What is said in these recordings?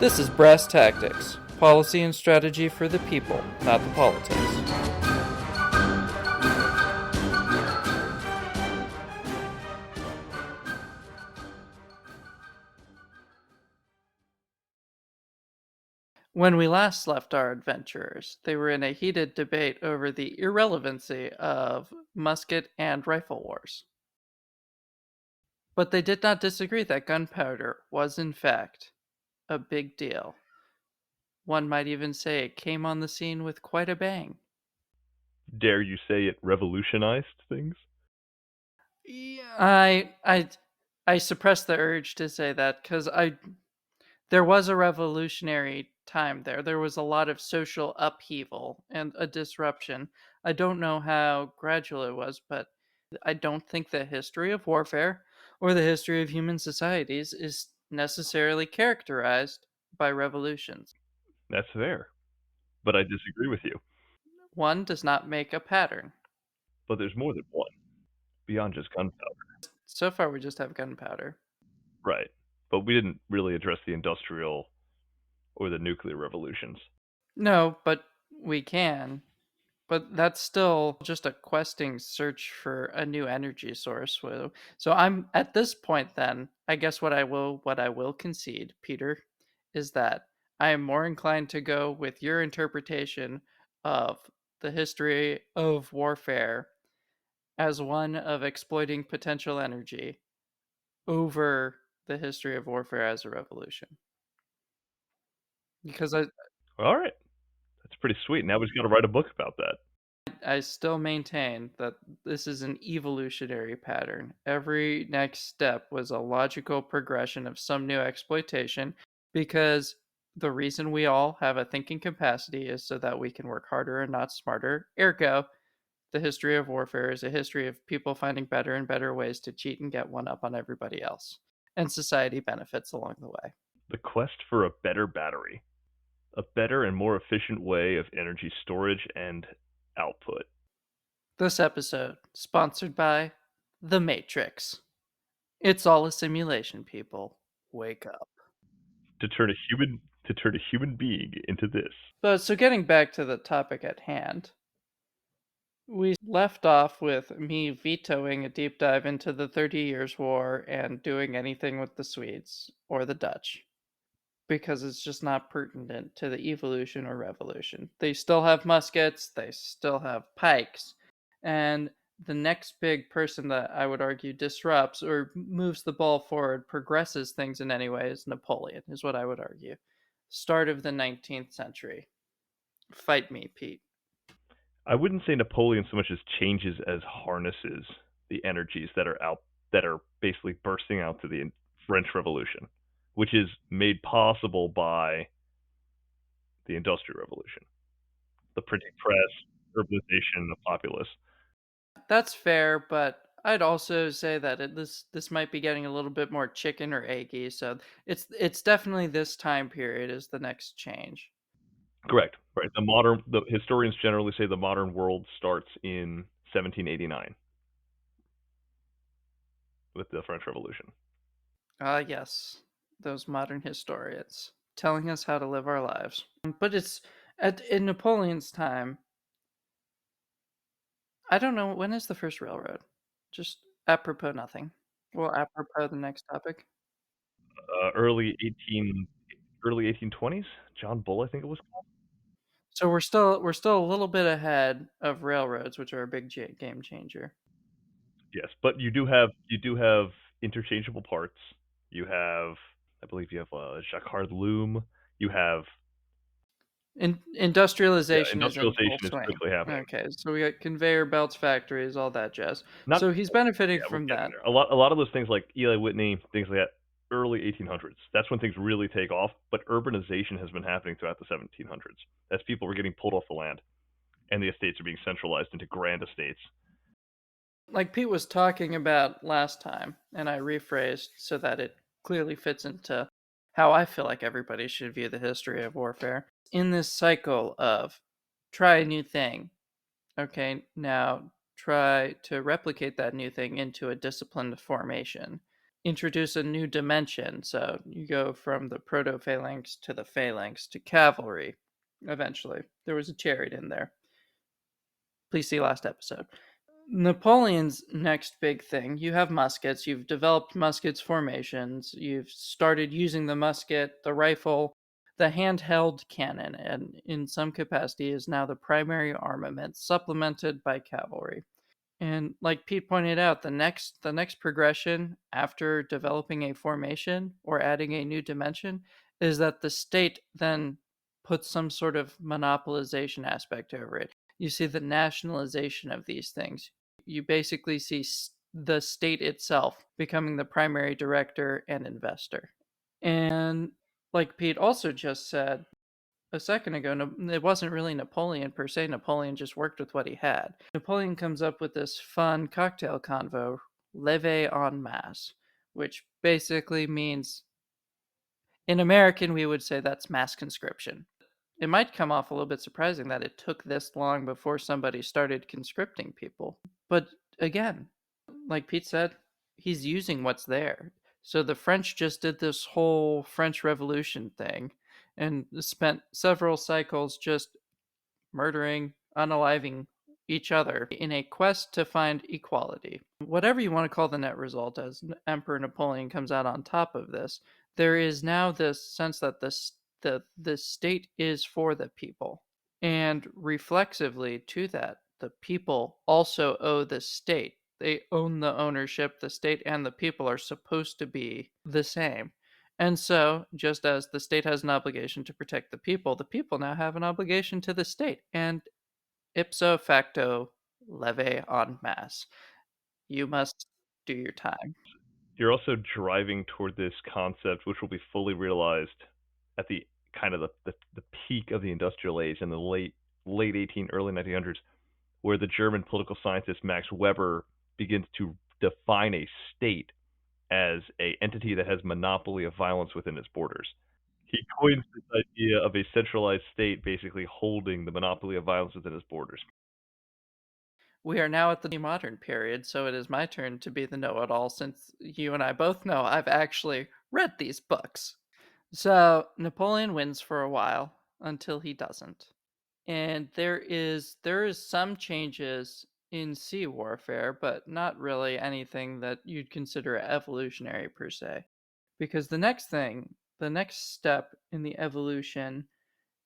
This is Brass Tactics, policy and strategy for the people, not the politics. When we last left our adventurers, they were in a heated debate over the irrelevancy of musket and rifle wars. But they did not disagree that gunpowder was, in fact, a big deal. One might even say it came on the scene with quite a bang. Dare you say it revolutionized things? Yeah, I suppress the urge to say that because there was a revolutionary time there. There was a lot of social upheaval and a disruption. I don't know how gradual it was, but I don't think the history of warfare or the history of human societies is necessarily characterized by revolutions. That's fair. But I disagree with you. One does not make a pattern. But there's more than one, beyond just gunpowder. So far, we just have gunpowder. Right. But we didn't really address the industrial or the nuclear revolutions. No, but we can. But that's still just a questing search for a new energy source. So I'm at this point then, I guess what I will concede, Peter, is that I am more inclined to go with your interpretation of the history of warfare as one of exploiting potential energy over the history of warfare as a revolution. Because All right. That's pretty sweet. Now we just got to write a book about that. I still maintain that this is an evolutionary pattern. Every next step was a logical progression of some new exploitation because the reason we all have a thinking capacity is so that we can work harder and not smarter. Ergo, the history of warfare is a history of people finding better and better ways to cheat and get one up on everybody else. And society benefits along the way. The quest for a better battery, a better and more efficient way of energy storage and output. This episode, sponsored by The Matrix. It's all a simulation, people. Wake up. To turn a human being into this. But so getting back to the topic at hand, we left off with me vetoing a deep dive into the 30 Years' War and doing anything with the Swedes or the Dutch because it's just not pertinent to the evolution or revolution. They still have muskets, they still have pikes, and the next big person that I would argue disrupts or moves the ball forward, progresses things in any way is Napoleon, is what I would argue. Start of the 19th century. Fight me, Pete. I wouldn't say Napoleon so much as changes as harnesses the energies that are basically bursting out through the French Revolution, which is made possible by the Industrial Revolution, the printing press, urbanization, the populace. That's fair, but I'd also say that this might be getting a little bit more chicken or eggy. So it's definitely this time period is the next change. Correct. Right. The historians generally say the modern world starts in 1789 with the French Revolution. Yes, those modern historians telling us how to live our lives. But it's in Napoleon's time. I don't know when is the first railroad. Just apropos nothing. Well, apropos the next topic. Early 1820s. John Bull, I think it was called. So we're still a little bit ahead of railroads, which are a big game changer. Yes, but you do have interchangeable parts. You have, I believe, you have Jacquard loom. You have Industrialization is in full industrialization is swing. quickly happening. Okay, so we got conveyor belts, factories, all that jazz. Not So he's benefiting Yeah, we're from getting that. there. A lot of those things like Eli Whitney, things like that, early 1800s. That's when things really take off. But urbanization has been happening throughout the 1700s as people were getting pulled off the land, and the estates are being centralized into grand estates. Like Pete was talking about last time, and I rephrased so that it clearly fits into how I feel like everybody should view the history of warfare. In this cycle of try a new thing, okay, now try to replicate that new thing into a disciplined formation. introduce a new dimension. So you go from the proto-phalanx to the phalanx to cavalry, eventually. There was a chariot in there. Please see last episode. Napoleon's next big thing, you have muskets, you've developed muskets formations, you've started using the musket, the rifle, the handheld cannon, and in some capacity is now the primary armament, supplemented by cavalry. And like Pete pointed out, the next progression after developing a formation or adding a new dimension is that the state then puts some sort of monopolization aspect over it. You see the nationalization of these things. You basically see the state itself becoming the primary director and investor. And like Pete also just said a second ago, it wasn't really Napoleon per se. Napoleon just worked with what he had. Napoleon comes up with this fun cocktail convo, levee en masse, which basically means, in American, we would say that's mass conscription. It might come off a little bit surprising that it took this long before somebody started conscripting people. But again, like Pete said, he's using what's there. So the French just did this whole French Revolution thing and spent several cycles just murdering, unaliving each other in a quest to find equality. Whatever you want to call the net result, as Emperor Napoleon comes out on top of this, there is now this sense that the state is for the people. And reflexively to that, the people also owe the state. They own the ownership. The state and the people are supposed to be the same. And so, just as the state has an obligation to protect the people now have an obligation to the state. And ipso facto, levee en masse. You must do your time. You're also driving toward this concept, which will be fully realized at the kind of the peak of the industrial age in the late 18 early 1900s, where the German political scientist Max Weber begins to define a state as a entity that has monopoly of violence within its borders. He coins this idea of a centralized state basically holding the monopoly of violence within its borders. We are now at the modern period, so it is my turn to be the know-it-all since you and I both know I've actually read these books. So, Napoleon wins for a while until he doesn't. And there is some changes in sea warfare, but not really anything that you'd consider evolutionary per se. Because the next step in the evolution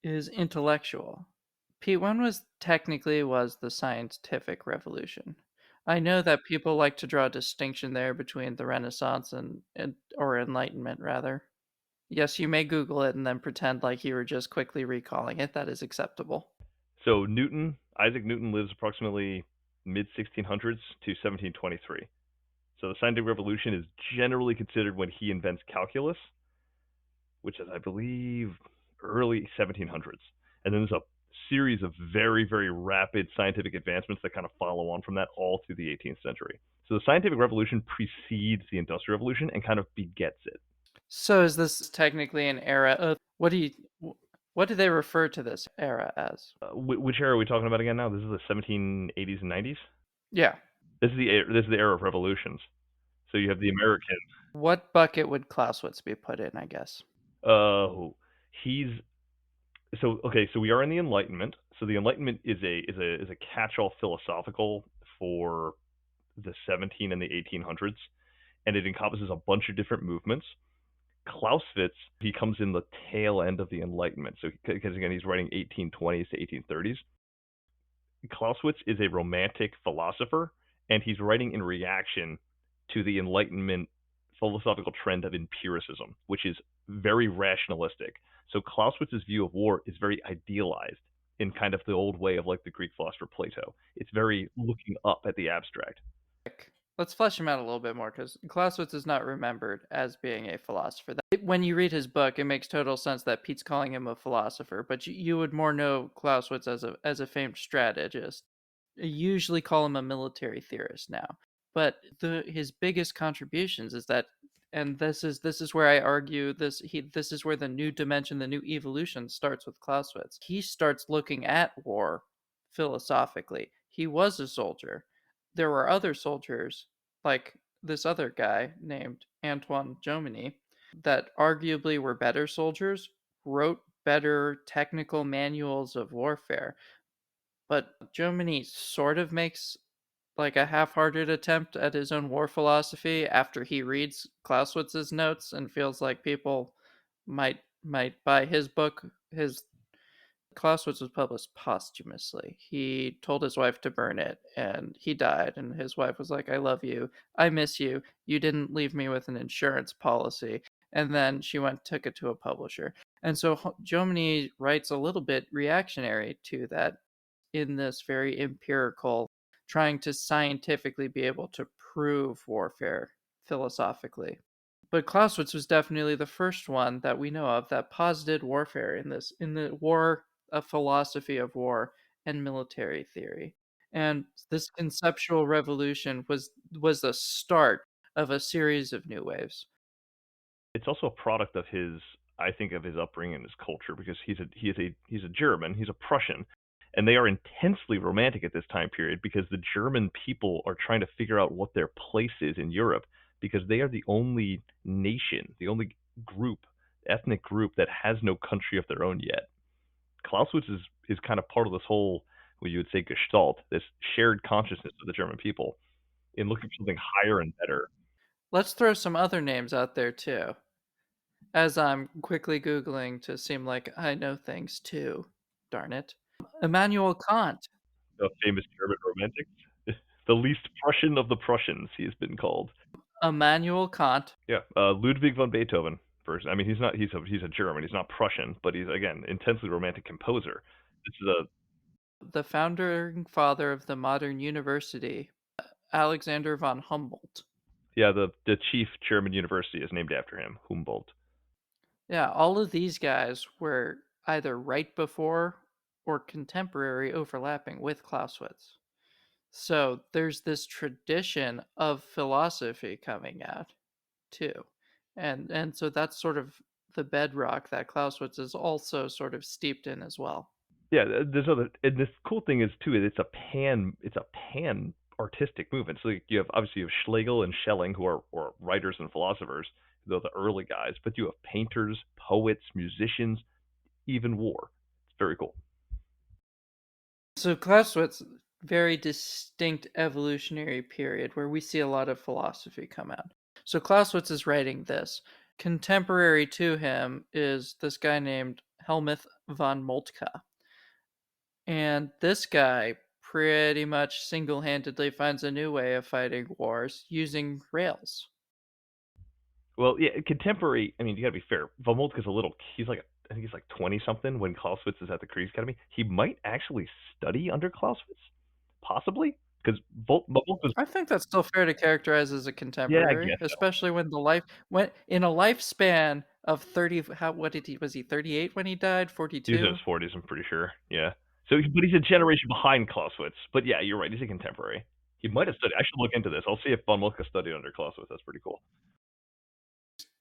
is intellectual. P1 was the scientific revolution. I know that people like to draw a distinction there between the Renaissance and or Enlightenment rather. Yes, you may Google it and then pretend like you were just quickly recalling it. That is acceptable. So Isaac Newton lives approximately mid 1600s to 1723. So the scientific revolution is generally considered when he invents calculus, which is, I believe, early 1700s. And then there's a series of very, very rapid scientific advancements that kind of follow on from that all through the 18th century. So the scientific revolution precedes the industrial revolution and kind of begets it. So is this technically an era of what do they refer to this era as? Which era are we talking about again now? This is the 1780s and 90s. Yeah. This is the era of revolutions. So you have the American. What bucket would Clausewitz be put in, I guess? He's so okay. So we are in the Enlightenment. So the Enlightenment is a catch-all philosophical for the 17 and the 1800s, and it encompasses a bunch of different movements. Clausewitz, he comes in the tail end of the Enlightenment. So because again, he's writing 1820s to 1830s. Clausewitz is a romantic philosopher, and he's writing in reaction to the Enlightenment philosophical trend of empiricism, which is very rationalistic. So Clausewitz's view of war is very idealized in kind of the old way of like the Greek philosopher Plato. It's very looking up at the abstract. Let's flesh him out a little bit more because Clausewitz is not remembered as being a philosopher. When you read his book, it makes total sense that Pete's calling him a philosopher, but you would more know Clausewitz as a famed strategist. I usually call him a military theorist now. But his biggest contributions is that, and this is where I argue this is where the new dimension, the new evolution starts with Clausewitz. He starts looking at war philosophically. He was a soldier. There were other soldiers like this other guy named Antoine Jomini that arguably were better soldiers, wrote better technical manuals of warfare. But Jomini sort of makes like a half-hearted attempt at his own war philosophy after he reads Clausewitz's notes and feels like people might buy his book. His Clausewitz was published posthumously. He told his wife to burn it, and he died. And his wife was like, "I love you. I miss you. You didn't leave me with an insurance policy." And then she took it to a publisher. And so Jomini writes a little bit reactionary to that in this very empirical, trying to scientifically be able to prove warfare philosophically. But Clausewitz was definitely the first one that we know of that posited warfare in the war, a philosophy of war and military theory. And this conceptual revolution was the start of a series of new waves. It's also a product of his, I think, of his upbringing and his culture, because he's a German, he's a Prussian, and they are intensely romantic at this time period because the German people are trying to figure out what their place is in Europe, because they are the only nation, the only group, ethnic group that has no country of their own yet. Clausewitz is kind of part of this whole, what you would say, gestalt, this shared consciousness of the German people in looking for something higher and better. Let's throw some other names out there too, as I'm quickly Googling to seem like I know things too. Darn it. Immanuel Kant. The famous German romantic, the least Prussian of the Prussians, he has been called. Immanuel Kant. Yeah, Ludwig von Beethoven. First, I mean, he's not. He's a German. He's not Prussian, but he's again intensely romantic composer. This is a The founding father of the modern university, Alexander von Humboldt. yeah, the chief German university is named after him, Humboldt. Yeah, all of these guys were either right before or contemporary overlapping with Clausewitz. So there's this tradition of philosophy coming out too. And so that's sort of the bedrock that Clausewitz is also sort of steeped in as well. Yeah, there's other, and this cool thing is too, it's a pan artistic movement. So you have, obviously, you have Schlegel and Schelling, who are or writers and philosophers, they're the early guys, but you have painters, poets, musicians, even war. It's very cool. So Clausewitz, very distinct evolutionary period where we see a lot of philosophy come out. So Clausewitz is writing this. Contemporary to him is this guy named Helmuth von Moltke. And this guy pretty much single-handedly finds a new way of fighting wars using rails. Well, yeah, contemporary. I mean, you got to be fair. Von Moltke's a little. He's like, I think he's like 20 something when Clausewitz is at the Krieg's Academy. He might actually study under Clausewitz, possibly, because Von Moltke's. I think that's still fair to characterize as a Yeah, I contemporary, guess so. especially when when in a lifespan of 30. How what did he was he 38 when he died? He was in 42. his 40s. I'm pretty sure. Yeah. So, but he's a generation behind Clausewitz. But yeah, you're right. He's a contemporary. He might have studied. I should look into this. I'll see if Von Moltke studied under Clausewitz. That's pretty cool.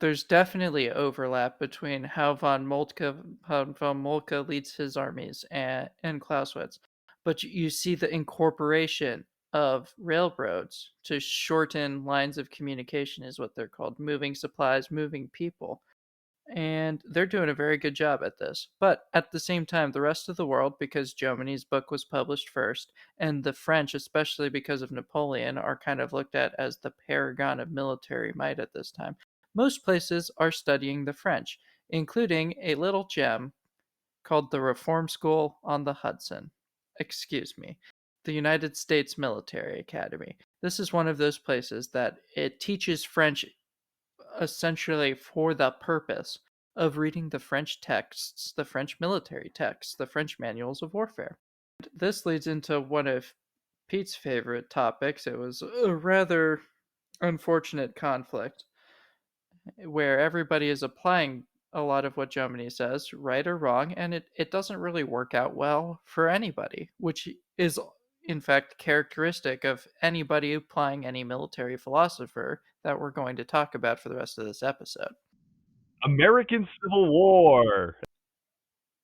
There's definitely overlap between how von Moltke leads his armies and Clausewitz, but you see the incorporation of railroads to shorten lines of communication is what they're called, moving supplies, moving people. And they're doing a very good job at this. But at the same time, the rest of the world, because Jomini's book was published first, and the French, especially because of Napoleon, are kind of looked at as the paragon of military might at this time. Most places are studying the French, including a little gem called the Reform School on the Hudson. Excuse me, the United States Military Academy. This is one of those places that it teaches French essentially for the purpose of reading the French texts, the French military texts, the French manuals of warfare. This leads into one of Pete's favorite topics. It was a rather unfortunate conflict where everybody is applying a lot of what Jomini says, right or wrong, and it doesn't really work out well for anybody, which is in fact characteristic of anybody applying any military philosopher that we're going to talk about for the rest of this episode. American Civil War.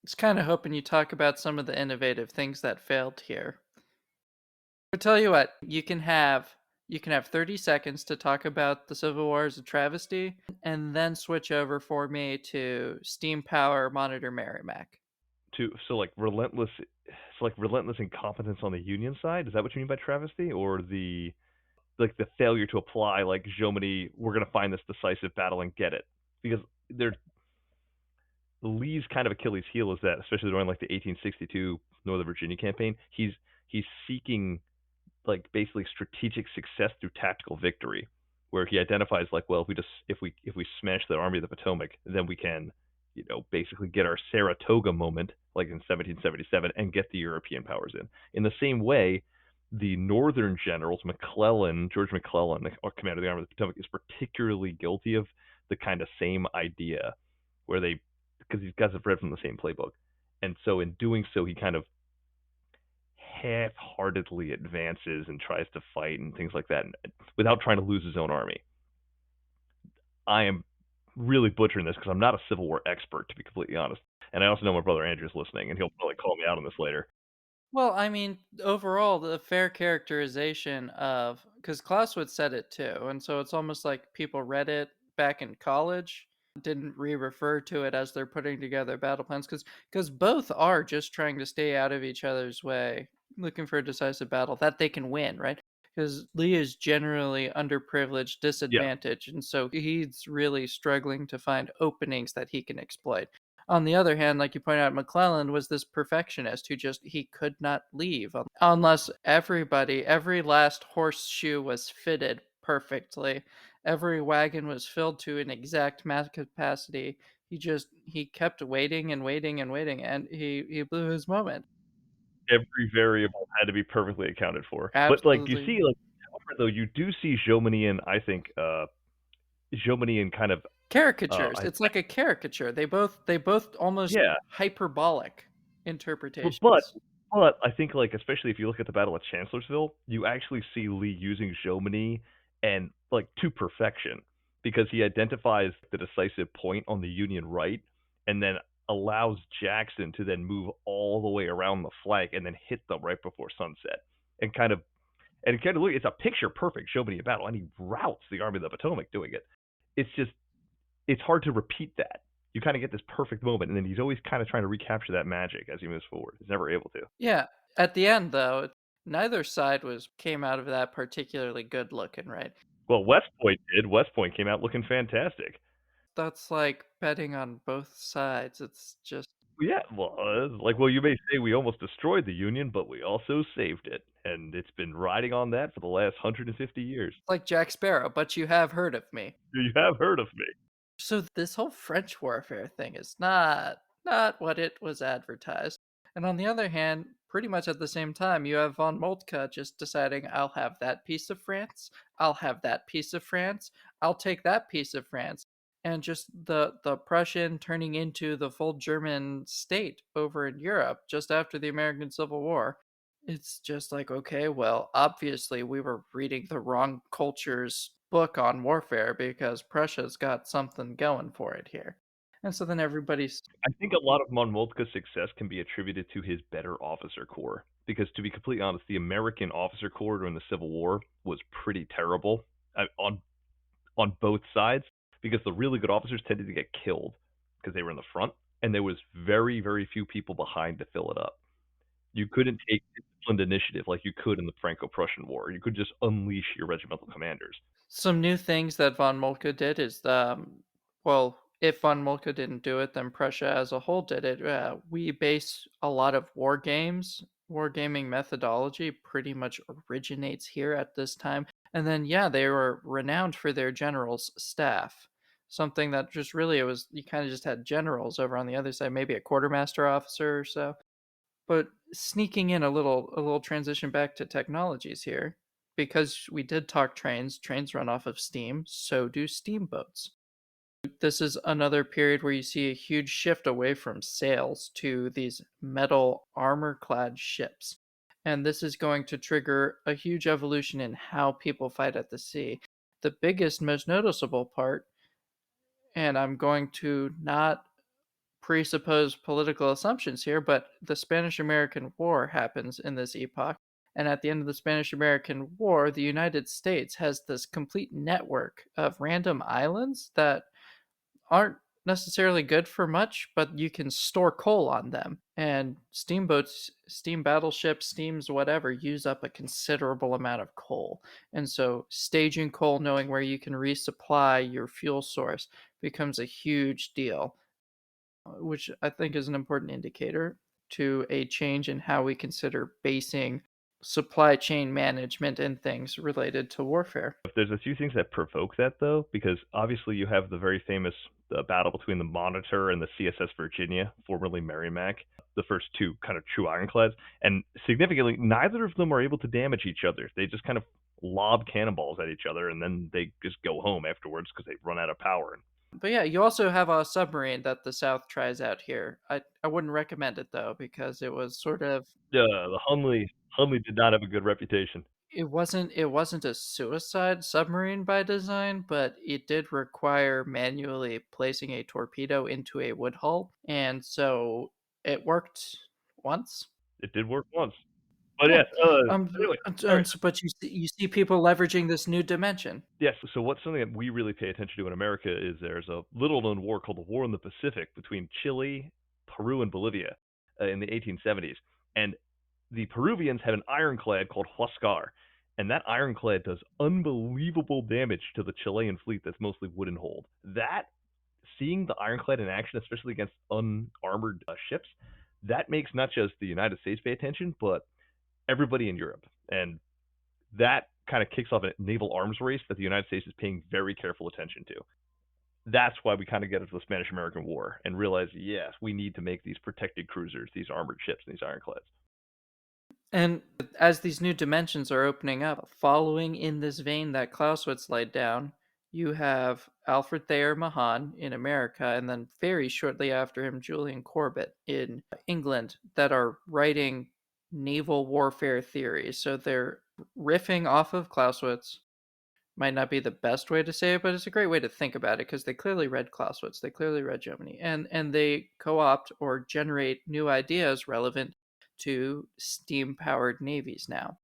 It's kind of hoping you talk about some of the innovative things that failed here. But tell you what, You can have 30 seconds to talk about the Civil War as a travesty, and then switch over for me to Steam Power Monitor Merrimack. To relentless incompetence on the Union side. Is that what you mean by travesty, or the failure to apply like Jomini? We're going to find this decisive battle and get it because they're Lee's kind of Achilles heel is that, especially during like the 1862 Northern Virginia campaign, he's seeking like basically strategic success through tactical victory, where he identifies like, well, if we smash the Army of the Potomac, then we can, basically get our Saratoga moment, like in 1777, and get the European powers in. In the same way, the Northern generals, George McClellan, the commander of the Army of the Potomac, is particularly guilty of the kind of same idea, where because these guys have read from the same playbook, and so in doing so, he kind of half-heartedly advances and tries to fight and things like that without trying to lose his own army. I am really butchering this because I'm not a Civil War expert, to be completely honest. And I also know my brother Andrew's listening, and he'll probably call me out on this later. Well, I mean, overall, the fair characterization of because Clausewitz said it too, and so it's almost like people read it back in college, didn't re-refer to it as they're putting together battle plans, because both are just trying to stay out of each other's way, looking for a decisive battle that they can win, right? Because Lee is generally underprivileged, Yeah, disadvantaged, and so he's really struggling to find openings that he can exploit. On the other hand, like you pointed out, McClellan was this perfectionist who just he could not leave unless every last horseshoe was fitted perfectly. Every wagon was filled to an exact mass capacity. He kept waiting and waiting and waiting, and he blew his moment. every variable had to be perfectly accounted for. But like you Absolutely. see, like though you do see Jomini, I think Jomini kind of Caricatures. I It's like a caricature. They both almost yeah, hyperbolic but but interpretations. but I think like especially if you look at the Battle of Chancellorsville, you actually see Lee using Jomini and like to perfection because he identifies the decisive point on the Union right and then allows Jackson to then move all the way around the flank and then hit them right before sunset and kind of look it's a picture perfect Jomini battle and he routs the Army of the Potomac doing it. It's just it's hard to repeat that. You kind of get this perfect moment, and then he's always kind of trying to recapture that magic as he moves forward. He's never able to. Yeah. At the end, though, neither side was came out of that particularly good looking, right? Well, West Point did. West Point came out looking fantastic. That's like betting on both sides. It's just Yeah, well, you may say we almost destroyed the Union, but we also saved it, and it's been riding on that for the last 150 years. like Jack Sparrow, but you have heard of me. You have heard of me. So this whole French warfare thing is not what it was advertised. And on the other hand, pretty much at the same time, you have von Moltke just deciding, I'll have that piece of France, I'll have that piece of France, I'll take that piece of France, and just the Prussian turning into the full German state over in Europe just after the American Civil War. It's just like, okay, well, obviously we were reading the wrong culture's book on warfare because Prussia's got something going for it here. And so then everybody's I think a lot of von Moltke's success can be attributed to his better officer corps. Because to be completely honest, the American officer corps during the Civil War was pretty terrible on both sides because the really good officers tended to get killed because they were in the front and there was very very few people behind to fill it up. You couldn't take disciplined initiative like you could in the Franco-Prussian War. You could just unleash your regimental commanders. some new things that von Moltke did is well, if von Moltke didn't do it, then Prussia as a whole did it. We base a lot of wargaming methodology pretty much originates here at this time. And then yeah, they were renowned for their generals' staff. Something that just really it was you kind of just had generals over on the other side, maybe a quartermaster officer or so. But sneaking in a little transition back to technologies here, because we did talk trains, trains run off of steam, so do steamboats. This is another period where you see a huge shift away from sails to these metal armor-clad ships. And this is going to trigger a huge evolution in how people fight at the sea. The biggest, most noticeable part, and I'm going to not presuppose political assumptions here, but the Spanish American War happens in this epoch. And at the end of the Spanish-American War, the United States has this complete network of random islands that aren't necessarily good for much, but you can store coal on them. And steamboats, steam battleships, steams, whatever, use up a considerable amount of coal. And so staging coal, knowing where you can resupply your fuel source, becomes a huge deal, which I think is an important indicator to a change in how we consider basing supply chain management and things related to warfare. There's a few things that provoke that, though, because obviously you have the very famous battle between the Monitor and the CSS Virginia, formerly Merrimack, the first two kind of true ironclads, and significantly, neither of them are able to damage each other. They just kind of lob cannonballs at each other, and then they just go home afterwards because they run out of power. But yeah, you also have a submarine that the South tries out here. I wouldn't recommend it though because it was sort of The Hunley did not have a good reputation. it wasn't a suicide submarine by design, but it did require manually placing a torpedo into a wood hull, and so it worked once. It did work once, but Yeah. yes. Anyway, sorry. But you see people leveraging this new dimension. Yes. So what's something that we really pay attention to in America is there's a little-known war called the War in the Pacific between Chile, Peru, and Bolivia in the 1870s, and the Peruvians had an ironclad called Huascar, and that ironclad does unbelievable damage to the Chilean fleet that's mostly wooden hulled. That seeing the ironclad in action, especially against unarmored ships, that makes not just the United States pay attention, but everybody in Europe. And that kind of kicks off a naval arms race that the United States is paying very careful attention to. That's why we kind of get into the Spanish American War and realize, yes, we need to make these protected cruisers, these armored ships, and these ironclads. And as these new dimensions are opening up, following in this vein that Clausewitz laid down, you have Alfred Thayer Mahan in America, and then very shortly after him, Julian Corbett in England, that are writing naval warfare theories. So they're riffing off of Clausewitz. Might not be the best way to say it, but it's a great way to think about it because they clearly read Clausewitz, they clearly read Jomini, and they co-opt or generate new ideas relevant to steam-powered navies now.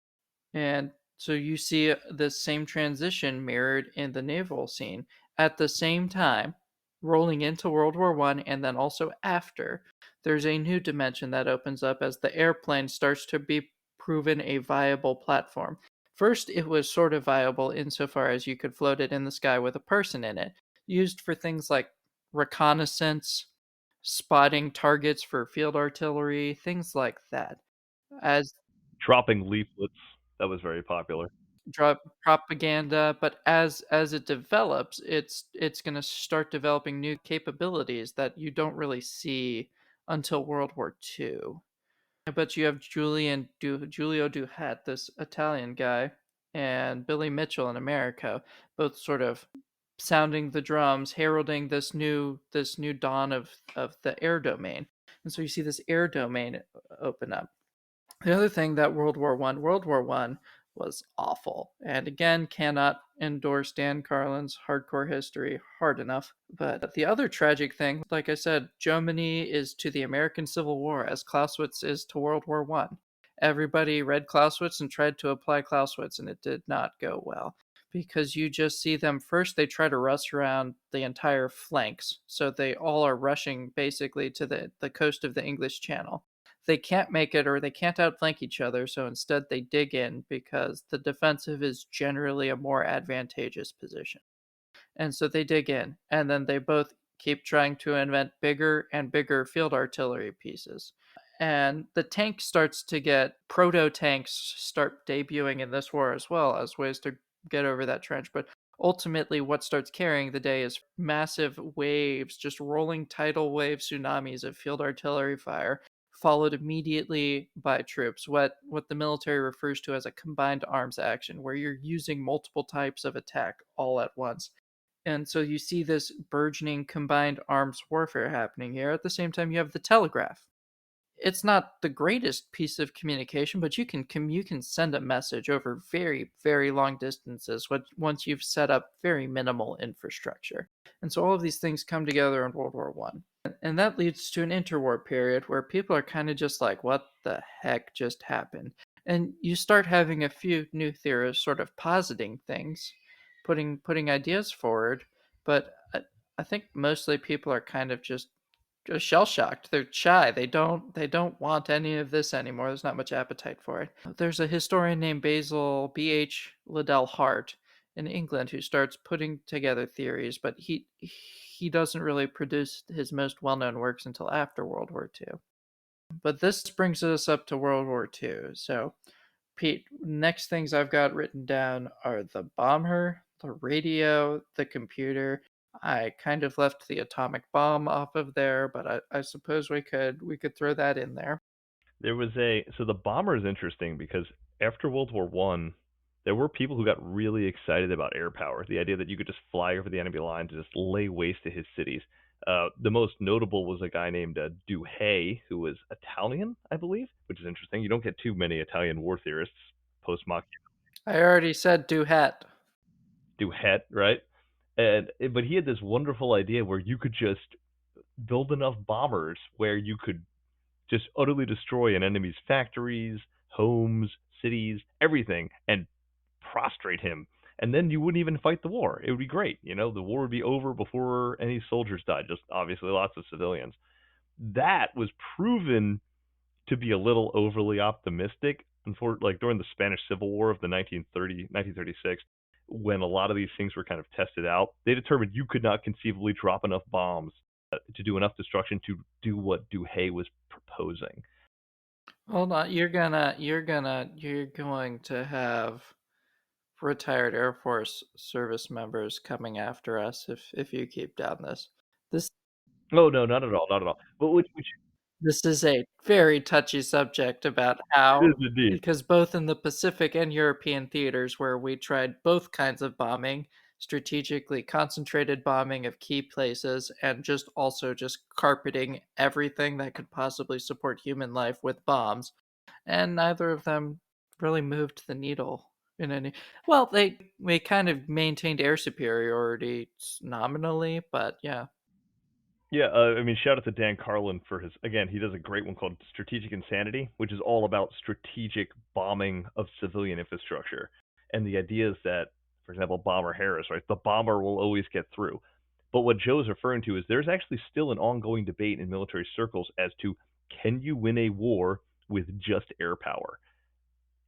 And so you see this same transition mirrored in the naval scene at the same time, rolling into World War I, and then also after. There's a new dimension that opens up as the airplane starts to be proven a viable platform. First, it was sort of viable insofar as you could float it in the sky with a person in it, used for things like reconnaissance, spotting targets for field artillery, things like that. As Dropping leaflets, that was very popular. propaganda, but as it develops, it's going to start developing new capabilities that you don't really see until World War II. But you have Giulio Douhet, this Italian guy, and Billy Mitchell in America, both sort of sounding the drums, heralding this new dawn of the air domain. And so you see this air domain open up. The other thing that World War I was awful, and again, cannot endorse Dan Carlin's hardcore history hard enough. But the other tragic thing, like I said, Germany is to the American Civil War as Clausewitz is to World War I. Everybody read Clausewitz and tried to apply Clausewitz, and it did not go well. Because you just see them first, they try to rush around the entire flanks. So they all are rushing basically to the coast of the English Channel. They can't make it or they can't outflank each other, so instead they dig in because the defensive is generally a more advantageous position. And so they dig in, and then they both keep trying to invent bigger and bigger field artillery pieces. And the tank starts to get proto tanks start debuting in this war as well as ways to get over that trench. But ultimately, what starts carrying the day is massive waves, just rolling tidal wave tsunamis of field artillery fire, followed immediately by troops, what the military refers to as a combined arms action, where you're using multiple types of attack all at once. And so you see this burgeoning combined arms warfare happening here. At the same time, you have the telegraph. It's not the greatest piece of communication, but you can send a message over very, very long distances once you've set up very minimal infrastructure. And so all of these things come together in World War One. And that leads to an interwar period where people are kind of just like, what the heck just happened? And you start having a few new theorists sort of positing things, putting ideas forward, but I think mostly people are kind of just shell shocked. They're shy. They don't want any of this anymore. There's not much appetite for it. There's a historian named Basil B.H. Liddell Hart in England who starts putting together theories, but he doesn't really produce his most well-known works until after World War II. But this brings us up to World War II. So, Pete, next things I've got written down are the bomber, the radio, the computer. I kind of left the atomic bomb off of there, but I suppose we could throw that in there. There was a so the bomber is interesting because after World War One, there were people who got really excited about air power. The idea that you could just fly over the enemy line to just lay waste to his cities. The most notable was a guy named Duhay, who was Italian, I believe, which is interesting. You don't get too many Italian war theorists post Machiavelli. I already said Duhat. Duhet, right? But he had this wonderful idea where you could just build enough bombers where you could just utterly destroy an enemy's factories, homes, cities, everything, and prostrate him. And then you wouldn't even fight the war. It would be great. The war would be over before any soldiers died, just obviously lots of civilians. That was proven to be a little overly optimistic. And for like during the Spanish Civil War of the 1936, when a lot of these things were kind of tested out, they determined you could not conceivably drop enough bombs to do enough destruction to do what Duhay was proposing. Hold on, you're going to have retired Air Force service members coming after us if you keep down this. This Oh no, not at all, not at all. But which This is a very touchy subject about it is how, indeed. because both in the Pacific and European theaters where we tried both kinds of bombing, strategically concentrated bombing of key places, and just also just carpeting everything that could possibly support human life with bombs, and neither of them really moved the needle in any. Well, they kind of maintained air superiority nominally, but yeah. Yeah, I mean, shout out to Dan Carlin for his. Again, he does a great one called Strategic Insanity, which is all about strategic bombing of civilian infrastructure. And the idea is that, for example, Bomber Harris, right? The bomber will always get through. But what Joe's referring to is there's actually still an ongoing debate in military circles as to can you win a war with just air power?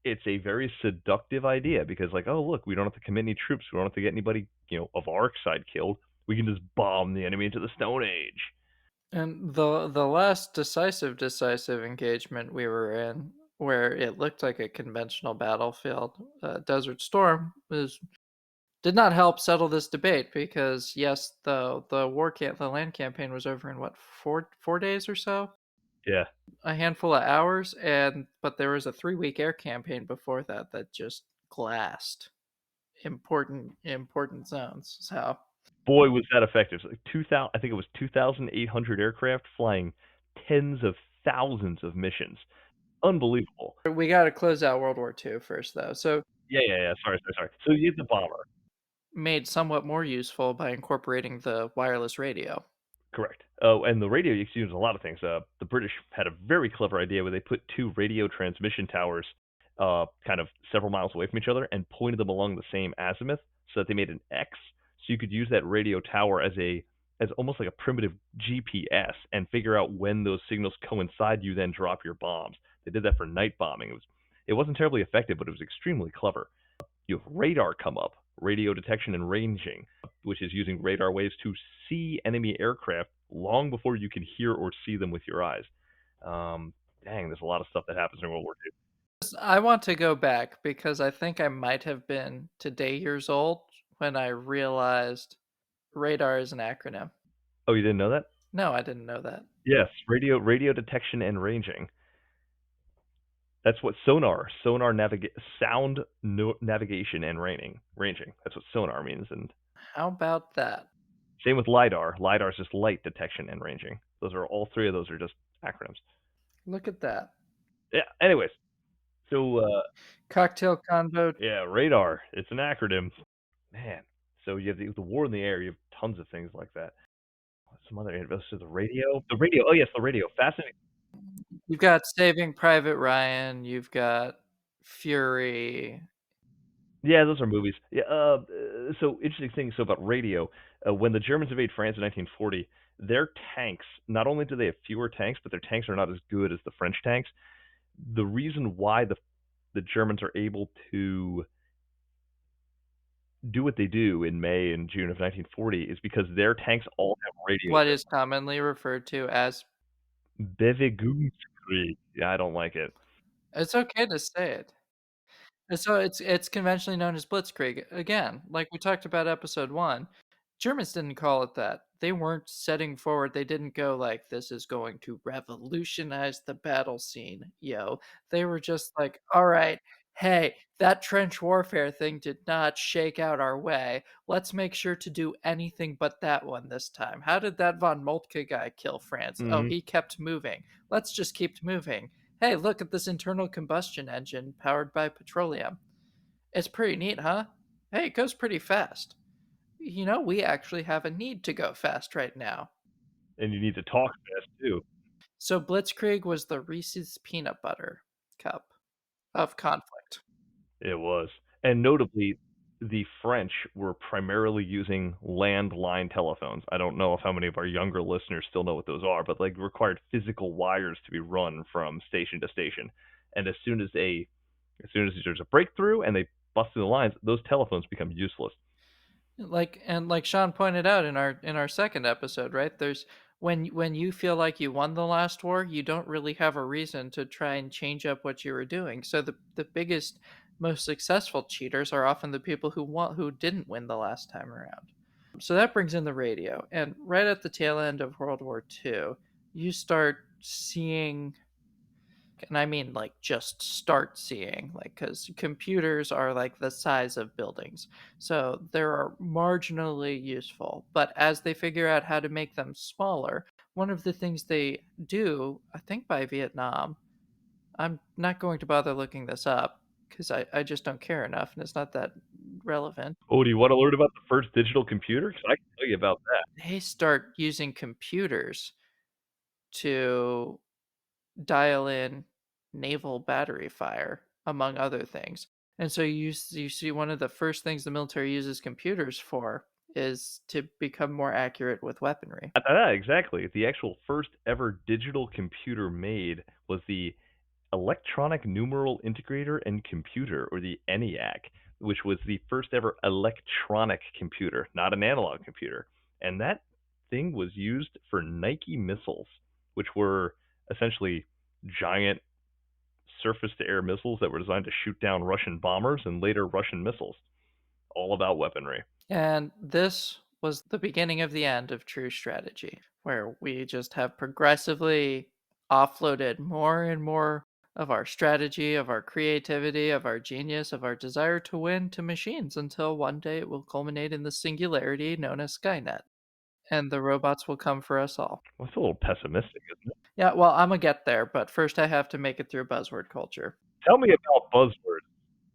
It's a very seductive idea because, like, oh, look, we don't have to commit any troops. We don't have to get anybody, of our side killed. We can just bomb the enemy into the Stone Age. And the last decisive engagement we were in, where it looked like a conventional battlefield, Desert Storm, did not help settle this debate because yes, the land campaign was over in what, four days or so, Yeah. a handful of hours, and but there was a 3 week air campaign before that that just glassed important zones. So Boy, was that effective. Like 2000, I think it was 2,800 aircraft flying tens of thousands of missions. Unbelievable. we got to close out World War II first, though. So Yeah, yeah, yeah. Sorry, sorry, sorry. So you get the bomber. made somewhat more useful by incorporating the wireless radio. Correct. Oh, and the radio you can use a lot of things. The British had a very clever idea where they put two radio transmission towers, kind of several miles away from each other, and pointed them along the same azimuth, so that they made an X. So you could use that radio tower as almost like a primitive GPS and figure out when those signals coincide. You then drop your bombs. They did that for night bombing. It wasn't terribly effective, but it was extremely clever. You have radar come up, radio detection and ranging, which is using radar waves to see enemy aircraft long before you can hear or see them with your eyes. Dang, there's a lot of stuff that happens in World War II. I want to go back because I think I might have been today years old when I realized radar is an acronym. Oh, you didn't know that? No, I didn't know that. Yes, radio detection and ranging. That's what sound navigation and ranging. That's what sonar means. And How about that? same with lidar. Lidar is just light detection and ranging. Those are all three of those are just acronyms. Look at that. Yeah. Anyways, so Cocktail convo. yeah, radar. It's an acronym. Man. So you have the war in the air. You have tons of things like that. Some other info. So the radio. The radio. Oh yes, the radio. Fascinating. You've got Saving Private Ryan. You've got Fury. Yeah, those are movies. Yeah. So interesting thing. So about radio, when the Germans invade France in 1940, their tanks not only do they have fewer tanks, but their tanks are not as good as the French tanks. The reason why the Germans are able to do what they do in May and June of 1940 is because their tanks all have radios What in is commonly referred to as them. Bewegungskrieg. Yeah, I don't like it. it's okay to say it. And so it's conventionally known as Blitzkrieg. Again, like we talked about episode 1, Germans didn't call it that. They weren't setting forward. They didn't go like, "This is going to revolutionize the battle scene, yo." They were just like, "All right, hey, that trench warfare thing did not shake out our way. Let's make sure to do anything but that one this time. How did that von Moltke guy kill France? Oh, Hmm. he kept moving. Let's just keep moving. Hey, look at this internal combustion engine powered by petroleum. It's pretty neat, huh? Hey, it goes pretty fast. You know, we actually have a need to go fast right now." And you need to talk fast too. So Blitzkrieg was the Reese's peanut butter cup of conflict. It was. And notably, the French were primarily using landline telephones. I don't know if how many of our younger listeners still know what those are, but like required physical wires to be run from station to station. And as soon as there's a breakthrough and they bust through the lines, those telephones become useless. Like Sean pointed out in our second episode, right? There's when you feel like you won the last war, you don't really have a reason to try and change up what you were doing. So the biggest, most successful cheaters are often the people who didn't win the last time around. So that brings in the radio, and right at the tail end of World War II, you start seeing, and I mean like just start seeing, like, because computers are like the size of buildings, so they're marginally useful, but as they figure out how to make them smaller, one of the things they do, I think by Vietnam, I'm not going to bother looking this up because I just don't care enough and it's not that relevant. Oh, do you want to learn about the first digital computer? Because I can tell you about that. They start using computers to dial in naval battery fire, among other things. And so you see one of the first things the military uses computers for is to become more accurate with weaponry. Exactly. The actual first ever digital computer made was the Electronic Numeral Integrator and Computer, or the ENIAC, which was the first ever electronic computer, not an analog computer. And that thing was used for Nike missiles, which were essentially giant surface to air missiles that were designed to shoot down Russian bombers and later Russian missiles. All about weaponry. And this was the beginning of the end of true strategy, where we just have progressively offloaded more and more of our strategy, of our creativity, of our genius, of our desire to win to machines until one day it will culminate in the singularity known as Skynet. And the robots will come for us all. Well, that's a little pessimistic, isn't it? Yeah, well, I'm gonna get there, but first I have to make it through buzzword culture. Tell me about buzzwords.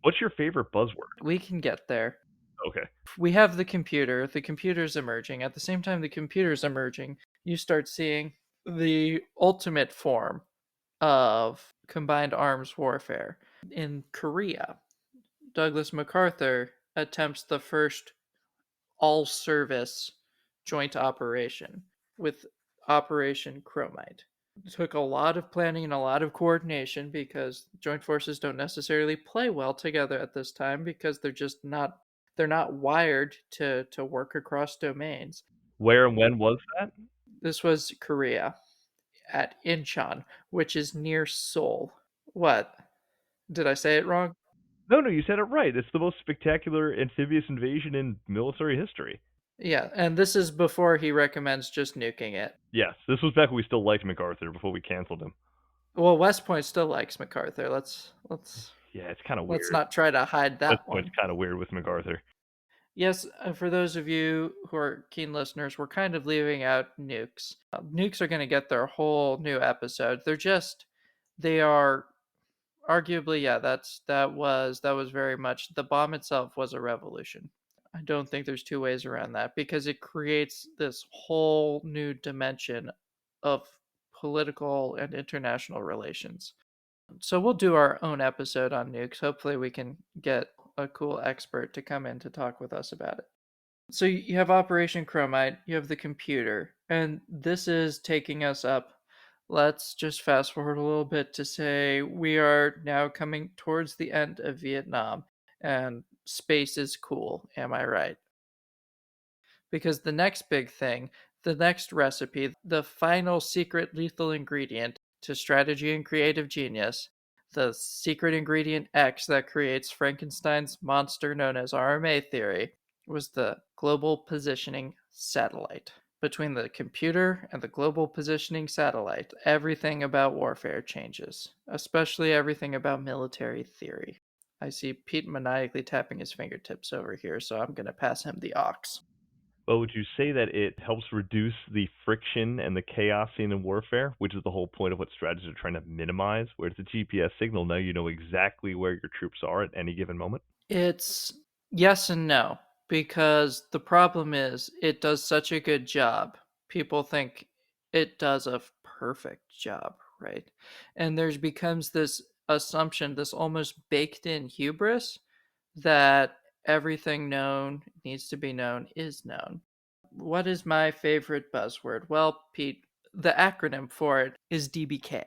What's your favorite buzzword? We can get there. Okay. We have the computer's emerging. At the same time the computer's emerging, you start seeing the ultimate form of combined arms warfare. In Korea, Douglas MacArthur attempts the first all service joint operation with Operation Chromite. It took a lot of planning and a lot of coordination because joint forces don't necessarily play well together at this time because they're not wired to work across domains. Where and when was that? This was Korea at Incheon, which is near Seoul. What? Did I say it wrong? No, no, you said it right. It's the most spectacular amphibious invasion in military history. Yeah, and this is before he recommends just nuking it. Yes, this was back when we still liked MacArthur before we canceled him. Well, West Point still likes MacArthur. Yeah, it's kind of Let's weird. not try to hide West that Point's one. kind of weird with MacArthur. Yes, for those of you who are keen listeners, we're kind of leaving out nukes. Nukes are going to get their whole new episode. They are arguably, yeah, that was very much, the bomb itself was a revolution. I don't think there's two ways around that because it creates this whole new dimension of political and international relations. So we'll do our own episode on nukes. Hopefully, we can get a cool expert to come in to talk with us about it. So you have Operation Chromite, you have the computer, and this is taking us up. Let's just fast forward a little bit to say we are now coming towards the end of Vietnam, and space is cool. Am I right? Because the next big thing, the next recipe, the final secret lethal ingredient to strategy and creative genius, the secret ingredient X that creates Frankenstein's monster known as RMA theory, was the global positioning satellite. Between the computer and the global positioning satellite, everything about warfare changes, especially everything about military theory. I see Pete maniacally tapping his fingertips over here, so I'm going to pass him the aux. But would you say that it helps reduce the friction and the chaos seen in warfare, which is the whole point of what strategists are trying to minimize? Whereas the GPS signal, now you know exactly where your troops are at any given moment. It's yes and no, because the problem is it does such a good job. People think it does a perfect job, right? And there's becomes this assumption, this almost baked in hubris that everything known needs to be known is known. What is my favorite buzzword? Well, Pete, the acronym for it is DBK.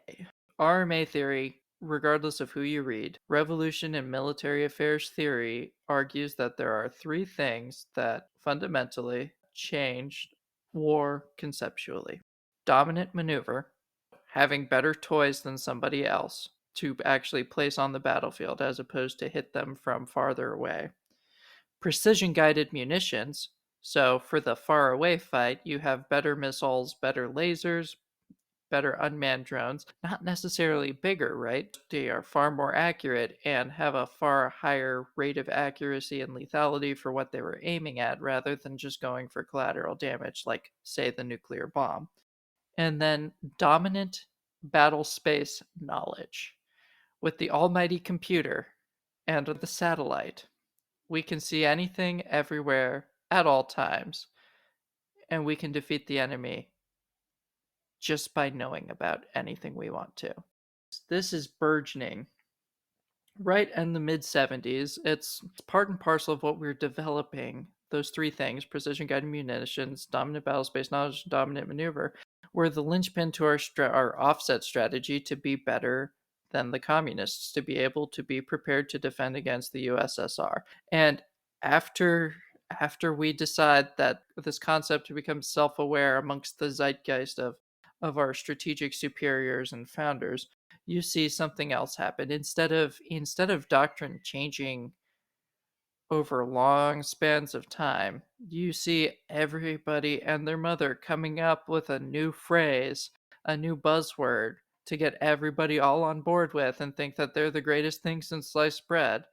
RMA theory, regardless of who you read, revolution in military affairs theory argues that there are three things that fundamentally changed war conceptually: dominant maneuver, having better toys than somebody else to actually place on the battlefield as opposed to hit them from farther away, precision guided munitions. So for the far away fight, you have better missiles, better lasers, better unmanned drones, not necessarily bigger, right? They are far more accurate and have a far higher rate of accuracy and lethality for what they were aiming at rather than just going for collateral damage, like, say, the nuclear bomb. And then dominant battle space knowledge. With the almighty computer and the satellite, we can see anything everywhere at all times, and we can defeat the enemy just by knowing about anything we want to. This is burgeoning right in the mid 70s. It's part and parcel of what we're developing. Those three things: precision guided munitions, dominant battle space knowledge, dominant maneuver were the linchpin to our offset strategy to be better than the communists, to be able to be prepared to defend against the USSR. And after after we decide that this concept becomes self-aware amongst the zeitgeist of our strategic superiors and founders, you see something else happen. Instead of doctrine changing over long spans of time, you see everybody and their mother coming up with a new phrase, a new buzzword to get everybody all on board with and think that they're the greatest thing since sliced bread.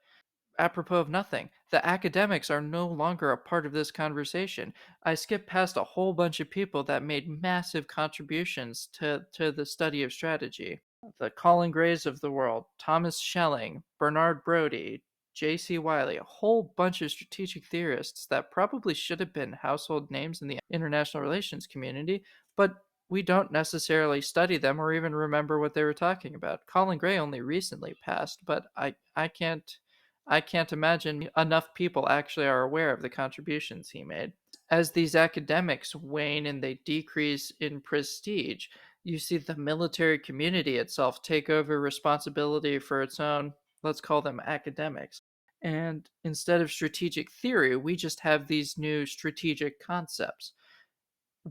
Apropos of nothing, the academics are no longer a part of this conversation. I skipped past a whole bunch of people that made massive contributions to the study of strategy. The Colin Grays of the world, Thomas Schelling, Bernard Brodie, J.C. Wiley, a whole bunch of strategic theorists that probably should have been household names in the international relations community, but we don't necessarily study them or even remember what they were talking about. Colin Gray only recently passed, but I can't imagine enough people actually are aware of the contributions he made. As these academics wane and they decrease in prestige, you see the military community itself take over responsibility for its own, let's call them academics. And instead of strategic theory, we just have these new strategic concepts.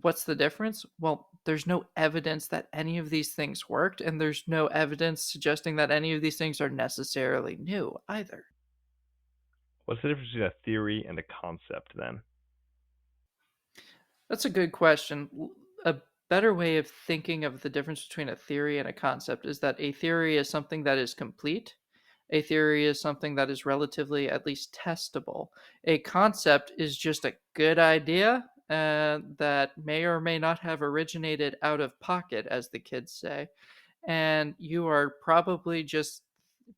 What's the difference? Well, there's no evidence that any of these things worked, and there's no evidence suggesting that any of these things are necessarily new either. What's the difference between a theory and a concept then? That's a good question. A better way of thinking of the difference between a theory and a concept is that a theory is something that is complete. A theory is something that is relatively at least testable. A concept is just a good idea that may or may not have originated out of pocket, as the kids say. And you are probably just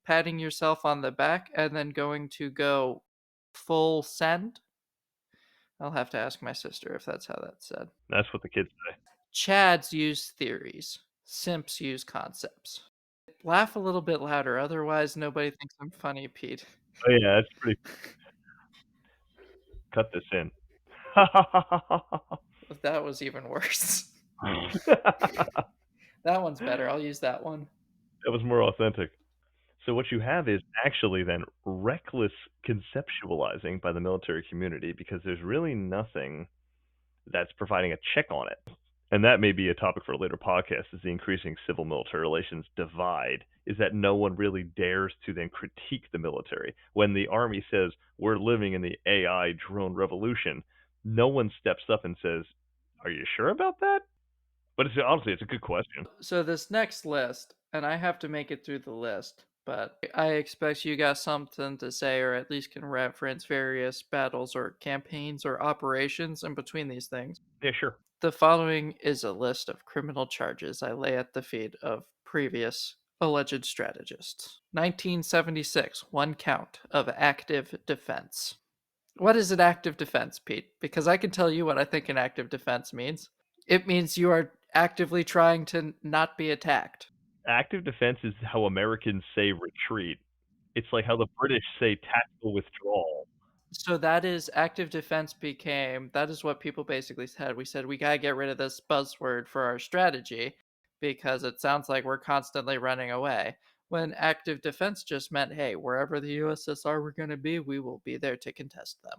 patting yourself on the back and then going to go full send. I'll have to ask my sister if that's how that's said. That's what the kids say. Chads use theories. Simps use concepts. Laugh a little bit louder, otherwise nobody thinks I'm funny, Pete. Oh, yeah, that's pretty cut this in. That was even worse. That That one's better. I'll use that one. was more authentic. So what you have is actually then reckless conceptualizing by the military community because there's really nothing that's providing a check on it. And that may be a topic for a later podcast, is the increasing civil-military relations divide, is that no one really dares to then critique the military. When the Army says, we're living in the AI drone revolution, no one steps up and says, are you sure about that? But honestly, it's a good question. So this next list, and I have to make it through the list, but I expect you got something to say or at least can reference various battles or campaigns or operations in between these things. Yeah, sure. The following is a list of criminal charges I lay at the feet of previous alleged strategists. 1976, one count of active defense. What is an active defense, Pete? Because I can tell you what I think an active defense means. It means you are actively trying to not be attacked. Active defense is how Americans say retreat. It's like how the British say tactical withdrawal. So that is active defense became that is what people basically said. We said we gotta get rid of this buzzword for our strategy because it sounds like we're constantly running away. When active defense just meant, hey, wherever the USSR were gonna be, we will be there to contest them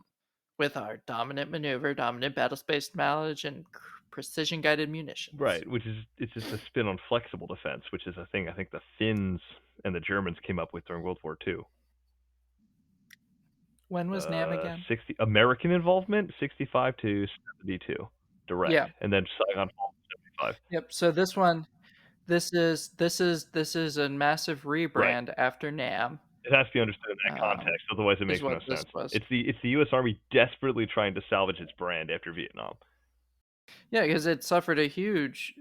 with our dominant maneuver, dominant battle space knowledge, and precision guided munitions. Right, which is it's just a spin on flexible defense, which is a thing I think the Finns and the Germans came up with during World War II. When was NAM again? 60 American involvement, 65 to 72, direct, Yeah. and then Saigon Fall 75. Yep. So this one, this is a massive Right. rebrand after NAM. It has to be understood in that context, otherwise it Is makes no what this sense. was. It's the U.S. Army desperately trying to salvage its brand after Vietnam. Yeah, because it suffered a huge.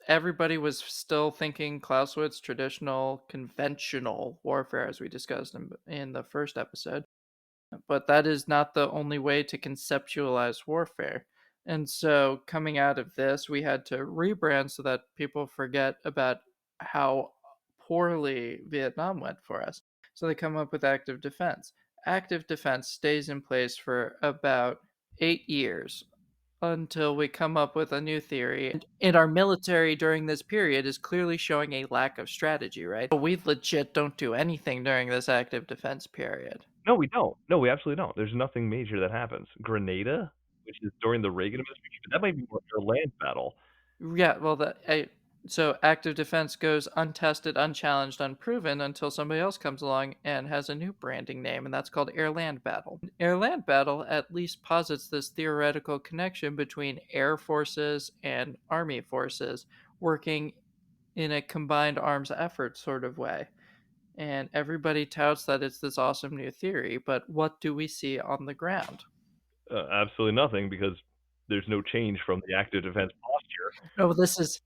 Everybody was still thinking Clausewitz traditional, conventional warfare, as we discussed in the first episode. But that is not the only way to conceptualize warfare. And so, coming out of this, we had to rebrand so that people forget about how poorly Vietnam went for us. So, they come up with active defense. Active defense stays in place for about 8 years until we come up with a new theory. And our military during this period is clearly showing a lack of strategy, right? We legit don't do anything during this active defense period. No, we don't. No, we absolutely don't. There's nothing major that happens. Grenada, which is during the Reagan administration, that might be more a land battle. Yeah, well, so active defense goes untested, unchallenged, unproven until somebody else comes along and has a new branding name, and that's called air-land battle. Air-land battle at least posits this theoretical connection between air forces and army forces working in a combined arms effort sort of way. And everybody touts that it's this awesome new theory, but what do we see on the ground? Absolutely nothing because there's no change from the active defense posture. No, this is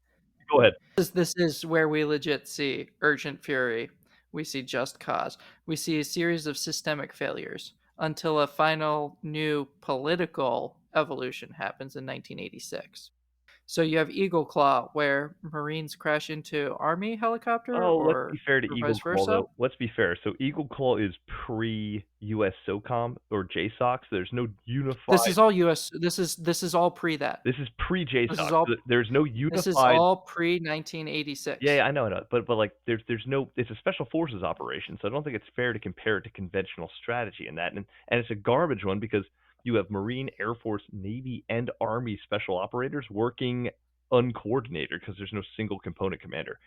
Go ahead. this is where we legit see urgent fury. We see just cause. We see a series of systemic failures until a final new political evolution happens in 1986. So you have Eagle Claw, where Marines crash into Army helicopter, Oh, let's be or fair to Eagle vice Claw, versa. though. Let's be fair. So Eagle Claw is pre-US SOCOM or JSOC. So there's no This unified. is all U.S. This is all pre that. This is This is pre-JSOC. all So there's no this is unified. all pre Yeah, 1986. yeah, I know, but like there's no. It's a special forces operation, so I don't think it's fair to compare it to conventional strategy in that, and it's a garbage one because you have Marine, Air Force, Navy, and Army special operators working uncoordinated because there's no single component commander.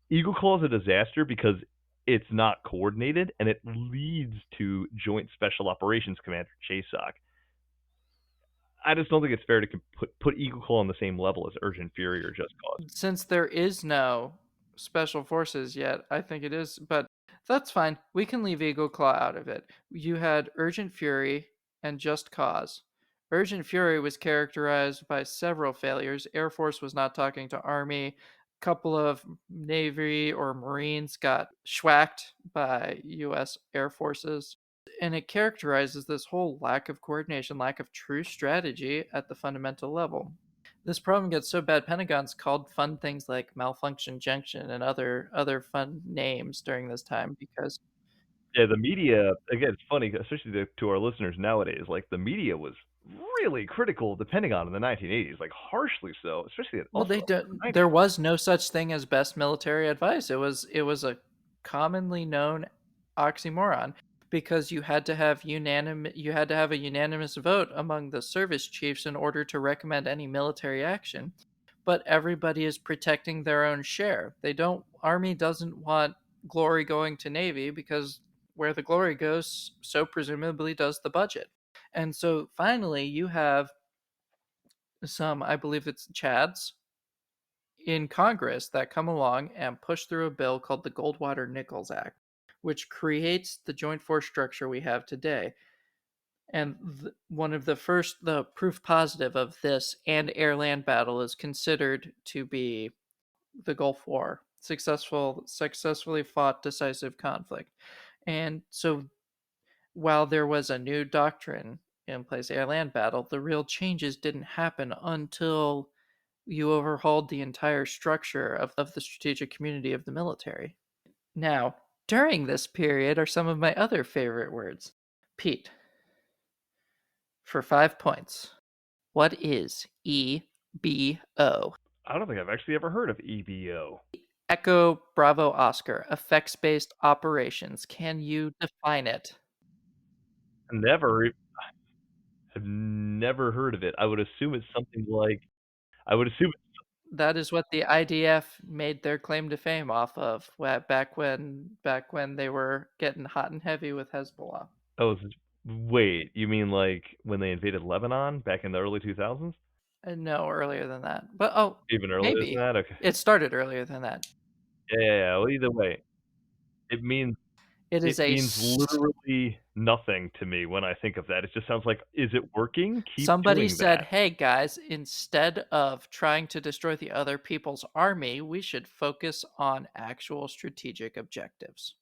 Eagle Claw is a disaster because it's not coordinated and it leads to Joint Special Operations Commander JSOC. I just don't think it's fair to put Eagle Claw on the same level as Urgent Fury or Just Cause. Since there is no special forces yet, I think it is, but that's fine. We can leave Eagle Claw out of it. You had Urgent Fury and Just Cause. Urgent Fury was characterized by several failures. Air Force was not talking to Army. A couple of Navy or Marines got schwacked by US Air Forces. And it characterizes this whole lack of coordination, lack of true strategy at the fundamental level. This problem gets so bad, Pentagon's called fun things like Malfunction Junction and other fun names during this time because Yeah, the media again, it's funny, especially to our listeners nowadays, like, the media was really critical of the Pentagon in the 1980s, like, harshly so, especially well, also they in don't. the 90s. There was no such thing as best military advice. It was a commonly known oxymoron because you had to have a unanimous vote among the service chiefs in order to recommend any military action. But everybody is protecting their own share. They don't. Army doesn't want glory going to Navy because where the glory goes, so presumably does the budget. And so finally, you have some, I believe it's Chads in Congress that come along and push through a bill called the Goldwater Nichols Act, which creates the joint force structure we have today. And one of the proof positive of this and air land battle is considered to be the Gulf War, successfully fought decisive conflict. And so while there was a new doctrine in place, air land battle, the real changes didn't happen until you overhauled the entire structure of the strategic community of the military. Now, during this period are some of my other favorite words. Pete, for 5 points, what is EBO? I don't think I've actually ever heard of EBO. Echo Bravo Oscar, effects based operations. Can you define it? Never I've never heard of it. I would assume it's something like I would assume it's That is what the IDF made their claim to fame off of back when they were getting hot and heavy with Hezbollah. oh, wait, you mean like when they invaded Lebanon back in the early 2000s? No, earlier than that. But oh, Even earlier than maybe. that? Okay. It started earlier than that. Yeah, yeah, yeah. Well, either way, it means It it is a means literally nothing to me when I think of that. It just sounds like, "Is it working? Keep somebody doing said, that." "Hey guys, instead of trying to destroy the other people's army, we should focus on actual strategic objectives.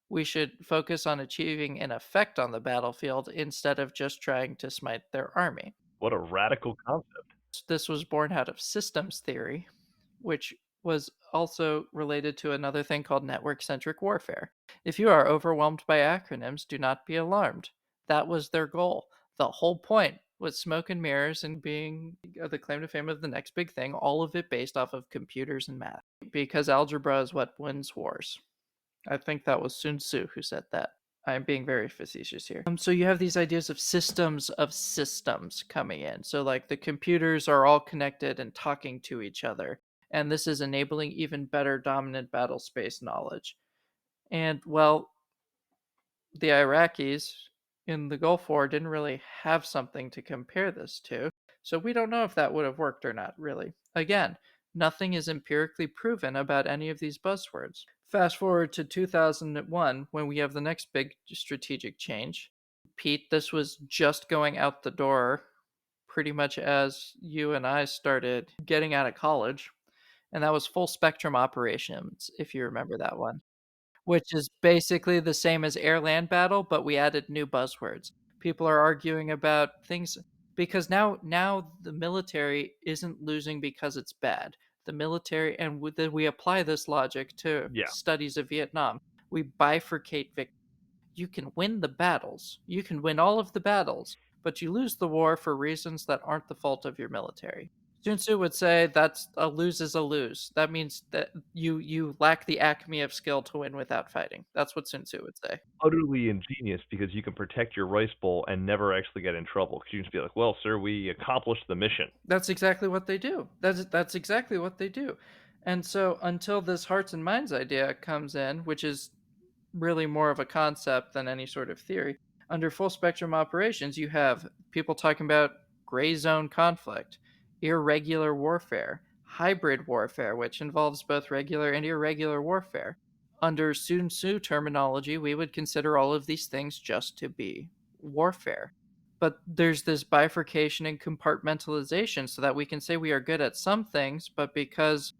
We should focus on achieving an effect on the battlefield instead of just trying to smite their army." What a radical concept. This was born out of systems theory, which was also related to another thing called network centric warfare. If you are overwhelmed by acronyms, do not be alarmed. That was their goal. The whole point was smoke and mirrors and being the claim to fame of the next big thing, all of it based off of computers and math. Because algebra is what wins wars. I think that was Sun Tzu who said that. I'm being very facetious here. So you have these ideas of systems coming in. So like the computers are all connected and talking to each other, and this is enabling even better dominant battle space knowledge. And well, the Iraqis in the Gulf War didn't really have something to compare this to, so we don't know if that would have worked or not, really. Again, nothing is empirically proven about any of these buzzwords. Fast forward to 2001, when we have the next big strategic change. Pete, this was just going out the door pretty much as you and I started getting out of college, and that was full spectrum operations, if you remember that one, which is basically the same as air land battle, but we added new buzzwords. People are arguing about things because now the military isn't losing because it's bad. The military, and we apply this logic to Yeah. studies of Vietnam. We bifurcate victory. You can win the battles. You can win all of the battles, but you lose the war for reasons that aren't the fault of your military. Sun Tzu would say that's a lose is a lose. That means that you lack the acme of skill to win without fighting. That's what Sun Tzu would say. Utterly ingenious because you can protect your rice bowl and never actually get in trouble. Because you can just be like, "Well, sir, we accomplished the mission." That's exactly what they do. That's exactly what they do. And so until this hearts and minds idea comes in, which is really more of a concept than any sort of theory. Under full spectrum operations, you have people talking about gray zone conflict, irregular warfare, hybrid warfare, which involves both regular and irregular warfare. Under Sun Tzu terminology, we would consider all of these things just to be warfare. But there's this bifurcation and compartmentalization so that we can say we are good at some things, but because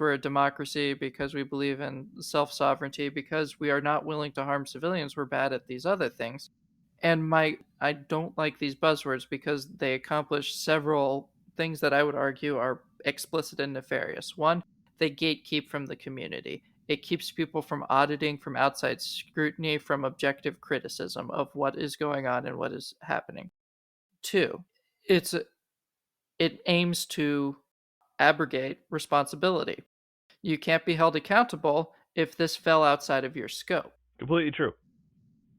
we're a democracy, because we believe in self sovereignty, because we are not willing to harm civilians, we're bad at these other things. And I don't like these buzzwords because they accomplish several things that I would argue are explicit and nefarious. One, they gatekeep from the community. It keeps people from auditing, from outside scrutiny, from objective criticism of what is going on and what is happening. Two, it's it aims to abrogate responsibility. You can't be held accountable if this fell outside of your scope. Completely true.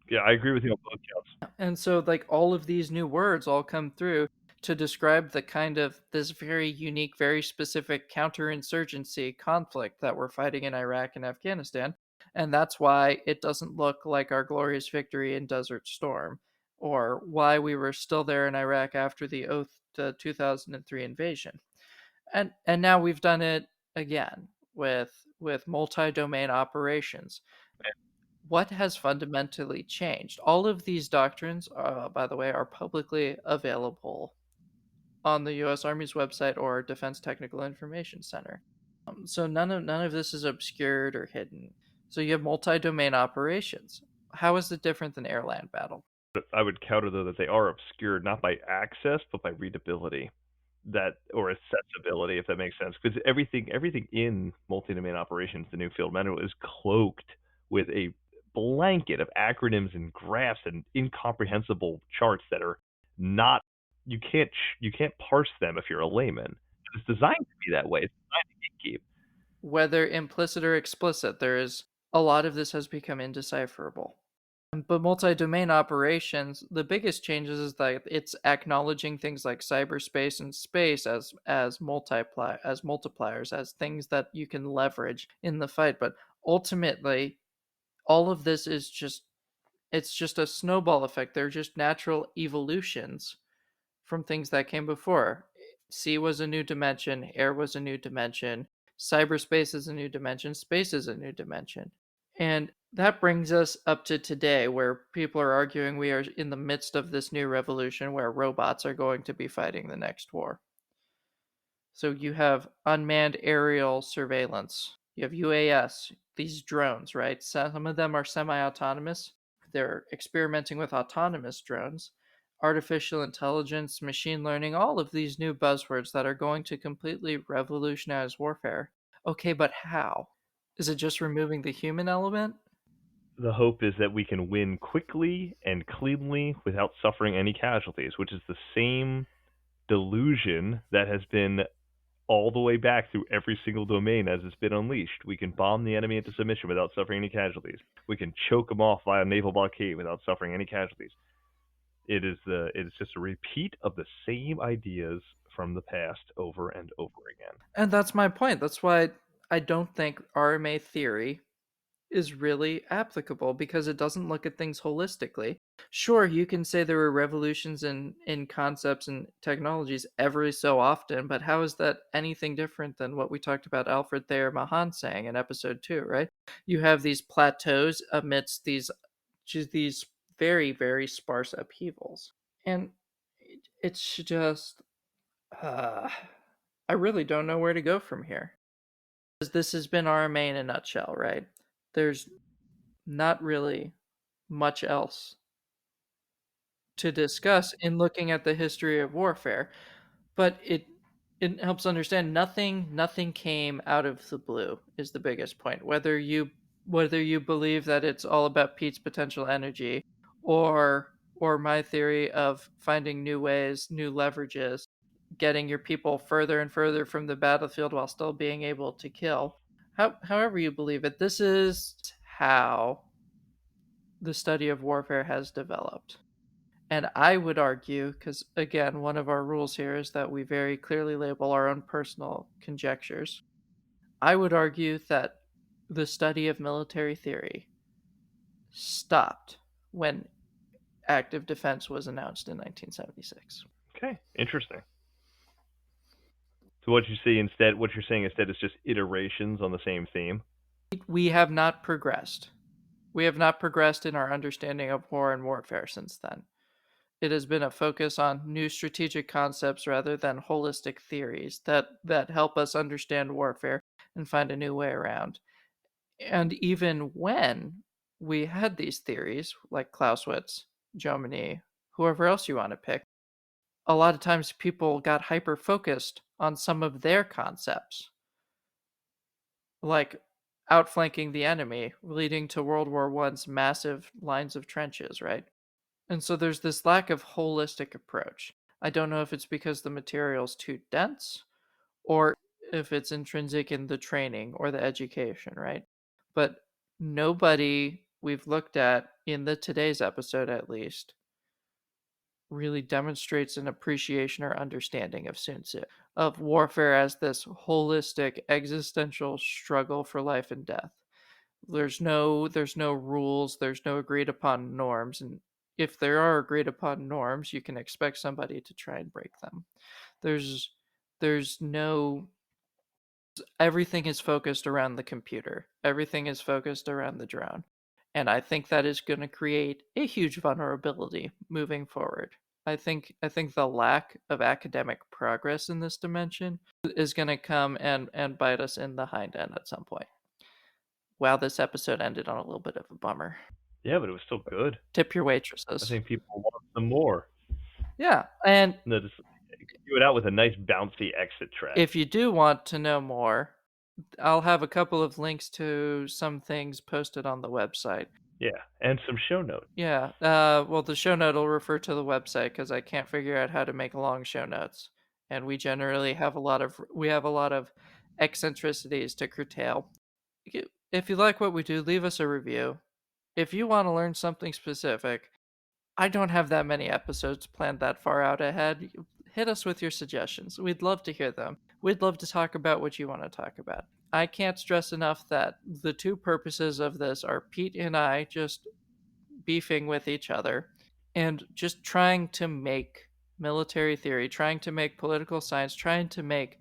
Yeah, I agree with you on both counts. And so, like, all of these new words all come through to describe the kind of this very unique, very specific counterinsurgency conflict that we're fighting in Iraq and Afghanistan. And that's why it doesn't look like our glorious victory in Desert Storm, or why we were still there in Iraq after the 2003 invasion. And now we've done it again with multi-domain operations. What has fundamentally changed? All of these doctrines, by the way, are publicly available on the U.S. Army's website or Defense Technical Information Center. So none of this is obscured or hidden. So you have multi-domain operations. How is it different than air-land battle? I would counter though that they are obscured not by access but by readability, that or accessibility, if that makes sense. Because everything in multi-domain operations, the new field manual, is cloaked with a blanket of acronyms and graphs and incomprehensible charts that are not you can't parse them if you're a layman. It's designed to be that way. It's designed to gatekeep. Whether implicit or explicit, there is a lot of this has become indecipherable. But multi-domain operations, the biggest changes is that it's acknowledging things like cyberspace and space as multipliers, as things that you can leverage in the fight. But ultimately, all of this is just a snowball effect. They're just natural evolutions from things that came before. Sea was a new dimension, air was a new dimension, cyberspace is a new dimension, space is a new dimension. And that brings us up to today, where people are arguing we are in the midst of this new revolution where robots are going to be fighting the next war. So you have unmanned aerial surveillance, you have UAS, these drones, right? Some of them are semi autonomous. They're experimenting with autonomous drones, artificial intelligence, machine learning, all of these new buzzwords that are going to completely revolutionize warfare. Okay, but how? Is it just removing the human element? The hope is that we can win quickly and cleanly without suffering any casualties, which is the same delusion that has been all the way back through every single domain as it's been unleashed. We can bomb the enemy into submission without suffering any casualties. We can choke them off via naval blockade without suffering any casualties. It's just a repeat of the same ideas from the past over and over again. And that's my point. That's why I don't think RMA theory is really applicable, because it doesn't look at things holistically. Sure, you can say there were revolutions in concepts and technologies every so often, but how is that anything different than what we talked about Alfred Thayer Mahan saying in episode 2, right? You have these plateaus amidst these very, very sparse upheavals. And it's just uh, I really don't know where to go from here. This has been RMA in a nutshell, right? There's not really much else to discuss in looking at the history of warfare, but it helps understand nothing came out of the blue is the biggest point. Whether you believe that it's all about Pete's potential energy, or my theory of finding new ways, new leverages, getting your people further and further from the battlefield while still being able to kill. However you believe it, this is how the study of warfare has developed. And I would argue, because again, one of our rules here is that we very clearly label our own personal conjectures. I would argue that the study of military theory stopped when active defense was announced in 1976. Okay, interesting. So what you're saying instead is just iterations on the same theme. We have not progressed. We have not progressed in our understanding of war and warfare since then. It has been a focus on new strategic concepts rather than holistic theories that help us understand warfare and find a new way around. And even when we had these theories, like Clausewitz, Jomini, whoever else you want to pick, a lot of times people got hyper focused on some of their concepts, like outflanking the enemy, leading to World War One's massive lines of trenches, right? And so there's this lack of holistic approach. I don't know if it's because the material's too dense or if it's intrinsic in the training or the education, right? But nobody we've looked at in the today's episode, at least, really demonstrates an appreciation or understanding of Sun Tzu, of warfare as this holistic existential struggle for life and death. There's no rules, there's no agreed upon norms, and if there are agreed upon norms, you can expect somebody to try and break them. There's no everything is focused around the computer. Everything is focused around the drone. And I think that is going to create a huge vulnerability moving forward. I think the lack of academic progress in this dimension is going to come and bite us in the hind end at some point. Wow, this episode ended on a little bit of a bummer. Yeah, but it was still good. Tip your I waitresses. think people want some more. Yeah, and No, just do it out with a nice bouncy exit track. if you do want to know more, I'll have a couple of links to some things posted on the website. Yeah, and some show notes. Yeah, well, the show note will refer to the website because I can't figure out how to make long show notes, and we generally have a lot of eccentricities to curtail. If you like what we do, leave us a review. If you want to learn something specific, I don't have that many episodes planned that far out ahead. Hit us with your suggestions. We'd love to hear them. We'd love to talk about what you want to talk about. I can't stress enough that the two purposes of this are Pete and I just beefing with each other and just trying to make military theory, trying to make political science, trying to make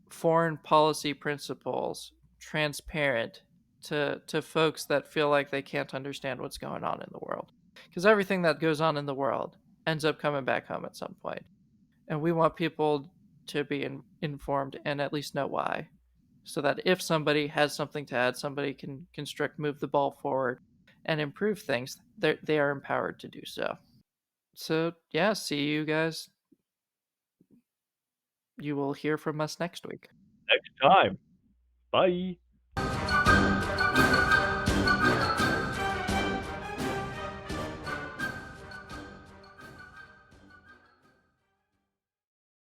foreign policy principles transparent to folks that feel like they can't understand what's going on in the world. Because everything that goes on in the world ends up coming back home at some point. And we want people to be informed and at least know why. So that if somebody has something to add, somebody can construct, move the ball forward, and improve things, they are empowered to do so. So, yeah, see you guys. You will hear from us next week. Next time. Bye.